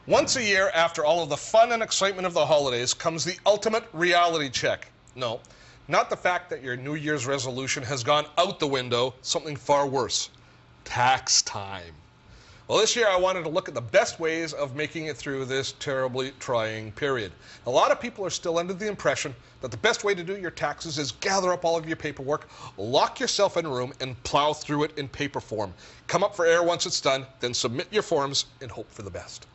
Once a year, after all of the fun and excitement of the holidays, comes the ultimate reality check. No, not the fact that your New Year's resolution has gone out the window, something far worse. Tax time. Well, this year I wanted to look at the best ways of making it through this terribly trying period. A lot of people are still under the impression that the best way to do your taxes is gather up all of your paperwork, lock yourself in a room, and plow through it in paper form. Come up for air once it's done, then submit your forms and hope for the best.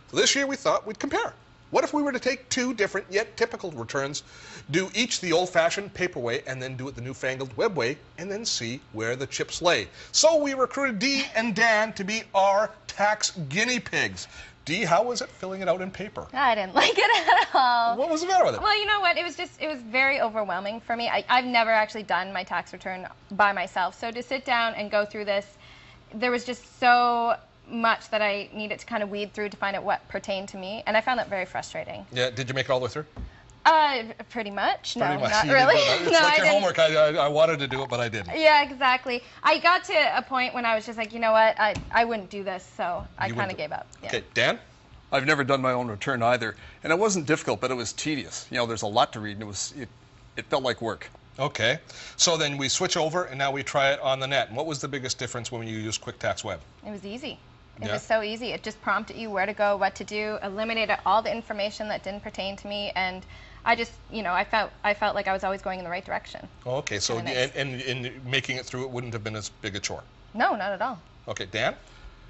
So this year we thought we'd compare. What if we were to take two different yet typical returns, do each the old-fashioned paper way, and then do it the newfangled web way, and then see where the chips lay? So we recruited Dee and Dan to be our tax guinea pigs. Dee, how was it filling it out in paper? I didn't like it at all. What was the matter with it? Well, you know what? It was very overwhelming for me. I've never actually done my tax return by myself. So to sit down and go through this, there was just so much that I needed to kind of weed through to find out what pertained to me, and I found that very frustrating. Yeah, did you make it all the way through? Pretty much. No, pretty much. Not You really. It's no, like your homework. I wanted to do it, but I didn't. Yeah, exactly. I got to a point when I was just like, you know what, I wouldn't do this, so I kind of gave up. Yeah. Okay, Dan? I've never done my own return either, and it wasn't difficult, but it was tedious. You know, there's a lot to read, and it felt like work. Okay, so then we switch over, and now we try it on the net. And what was the biggest difference when you used QuickTax Web? It was easy. It was so easy. It just prompted you where to go, what to do, eliminated all the information that didn't pertain to me, and I just, you know, I felt like I was always going in the right direction. Oh, okay, so and making it through it wouldn't have been as big a chore? No, not at all. Okay, Dan?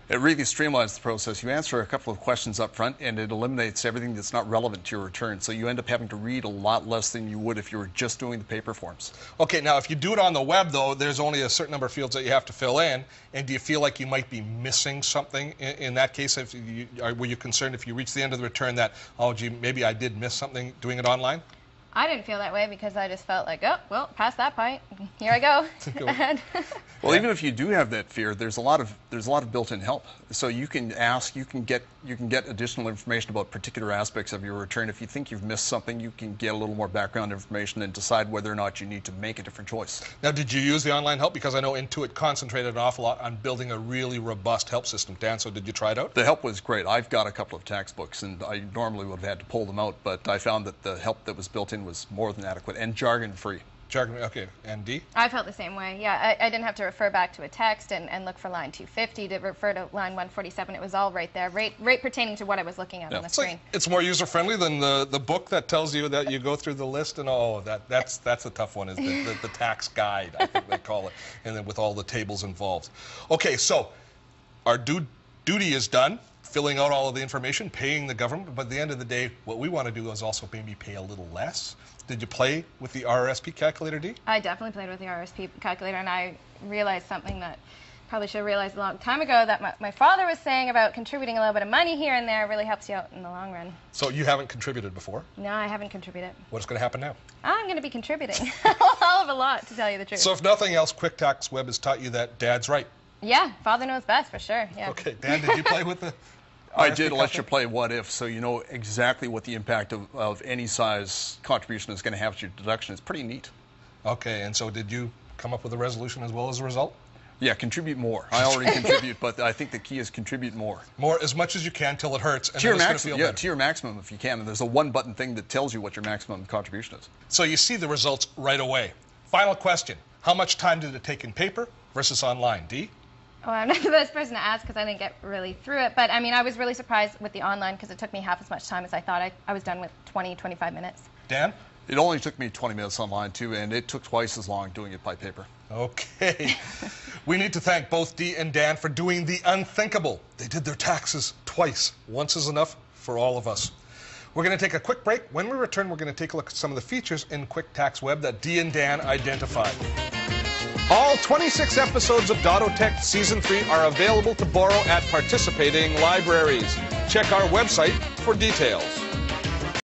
It really streamlines the process. You answer a couple of questions up front, and it eliminates everything that's not relevant to your return. So you end up having to read a lot less than you would if you were just doing the paper forms. Okay, now if you do it on the web, though, there's only a certain number of fields that you have to fill in. And do you feel like you might be missing something in that case? Were you concerned if you reach the end of the return that, oh, gee, maybe I did miss something doing it online? I didn't feel that way because I just felt like, oh, well, past that point, here I go. Well, even if you do have that fear, there's a lot of built-in help. So you can ask, you can get additional information about particular aspects of your return. If you think you've missed something, you can get a little more background information and decide whether or not you need to make a different choice. Now, did you use the online help? Because I know Intuit concentrated an awful lot on building a really robust help system. Dan, so did you try it out? The help was great. I've got a couple of tax books, and I normally would have had to pull them out, but I found that the help that was built in was more than adequate and jargon-free. Jargon, okay. And Dee? I felt the same way. Yeah, I didn't have to refer back to a text and look for line 250 to refer to line 147. It was all right there, right pertaining to what I was looking at on the screen. It's more user-friendly than the book that tells you that you go through the list and that's a tough one, is the tax guide, I think they call it, and then with all the tables involved. Okay, so our duty is done, filling out all of the information, paying the government, but at the end of the day, what we want to do is also maybe pay a little less. Did you play with the RRSP calculator, Dee? I definitely played with the RRSP calculator, and I realized something that probably should have realized a long time ago, that my father was saying about contributing a little bit of money here and there really helps you out in the long run. So you haven't contributed before? No, I haven't contributed. What's going to happen now? I'm going to be contributing a hell of a lot, to tell you the truth. So if nothing else, QuickTax Web has taught you that Dad's right. Yeah, father knows best, for sure. Yeah. Okay, Dan, did you play with the I did let you play what if, so you know exactly what the impact of any size contribution is going to have to your deduction. It's pretty neat. Okay, and so did you come up with a resolution as well as a result? Yeah, contribute more. I already contribute, but I think the key is contribute more. More, as much as you can till it hurts, and to your then it's going to feel better. To your maximum if you can, and there's a one-button thing that tells you what your maximum contribution is. So you see the results right away. Final question, how much time did it take in paper versus online? Dee? Oh, I'm not the best person to ask because I didn't get really through it. But, I mean, I was really surprised with the online because it took me half as much time as I thought. I was done with 20, 25 minutes. Dan? It only took me 20 minutes online, too, and it took twice as long doing it by paper. Okay. We need to thank both Dee and Dan for doing the unthinkable. They did their taxes twice. Once is enough for all of us. We're going to take a quick break. When we return, we're going to take a look at some of the features in QuickTax Web that Dee and Dan identified. All 26 episodes of Dotto Tech Season 3 are available to borrow at participating libraries. Check our website for details.